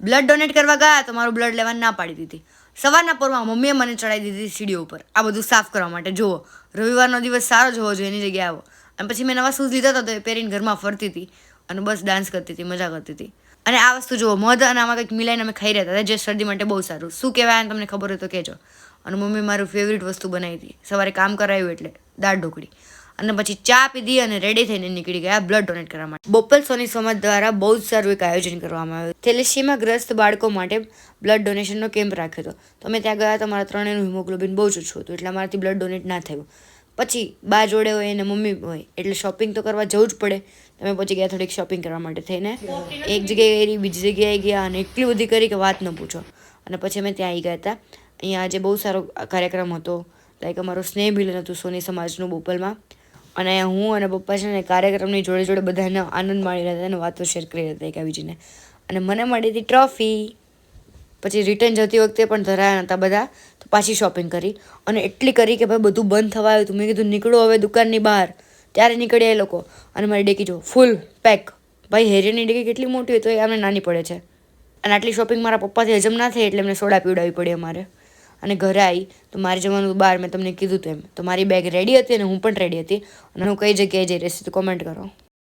Blood donate કરવા ગયા તો મારું બ્લડ લેવા ના પાડી દીધી. સવારના પોરમાં મમ્મીએ મને ચડાવી દીધી સીડીઓ ઉપર આ બધું સાફ કરવા માટે. જુઓ, રવિવારનો દિવસ સારો જ હોવો જોઈએ, એની જગ્યાએ આવો. અને પછી મેં નવા શૂઝ લીધા હતા તો એ પહેરીને ઘરમાં ફરતી હતી અને બસ ડાન્સ કરતી હતી, મજા કરતી હતી. અને આ વસ્તુ જુઓ, મધ અને આમાં કંઈક મિલાઈને અમે ખાઈ રહ્યા હતા, જે શરદી માટે બહુ સારું. શું કહેવાય તમને ખબર હોય તો કહેજો. અને મમ્મી મારું ફેવરિટ વસ્તુ બનાવી હતી, સવારે કામ કરાવ્યું એટલે દાળ ઢોકળી. અને પછી ચા પીધી અને રેડી થઈને નીકળી ગયા બ્લડ ડોનેટ કરવા માટે. બોપલ સોની સમાજ દ્વારા બહુ જ સારું એક આયોજન કરવામાં આવ્યું. થેલેસીમાં ગ્રસ્ત બાળકો માટે બ્લડ ડોનેશનનો કેમ્પ રાખ્યો હતો. તો અમે ત્યાં ગયા તો મારા ત્રણેયનું હિમોગ્લોબિન બહુ જ ઓછું હતું, એટલે અમારાથી બ્લડ ડોનેટ ના થયું. પછી બા જોડે હોય અને મમ્મી હોય એટલે શોપિંગ તો કરવા જવું જ પડે. તમે પછી ગયા થોડીક શોપિંગ કરવા માટે થઈને એક જગ્યાએ ગઈ, બીજી જગ્યાએ ગયા અને એટલી બધી કરી કે વાત ન પૂછો. અને પછી અમે ત્યાં આવી ગયા હતા. અહીંયા આજે બહુ સારો કાર્યક્રમ હતો, લાઈક અમારો સ્નેહ મિલન હતું સોની સમાજનું બોપલમાં. અને હું અને પપ્પા છે ને કાર્યક્રમની જોડે જોડે બધાને આનંદ માણી રહ્યા હતા અને વાતો શેર કરી રહ્યા હતા એકાબીજીને. અને મને મળી હતી ટ્રોફી. પછી રિટર્ન જતી વખતે પણ ધરાયા નહોતા બધા, તો પાછી શોપિંગ કરી. અને એટલી કરી કે ભાઈ બધું બંધ થવા આવ્યું હતું. મેં કીધું નીકળો હવે દુકાનની બહાર. ત્યારે નીકળ્યા એ લોકો અને મારી ડેકી જો ફૂલ પેક. ભાઈ હેરિયરની ડેકી કેટલી મોટી હોય તો એ અમને નાની પડે છે. અને આટલી શોપિંગ મારા પપ્પાથી હજમ ના થઈ એટલે એમને સોડા પીવડાવવી પડી અમારે. અને ઘરે આવી તો મારે જવાનું બહાર, મેં તમને કીધું તેમ. તો મારી બેગ રેડી હતી અને હું પણ રેડી હતી. અને હું કઈ જગ્યાએ જઈ રહી છું તો કોમેન્ટ કરો.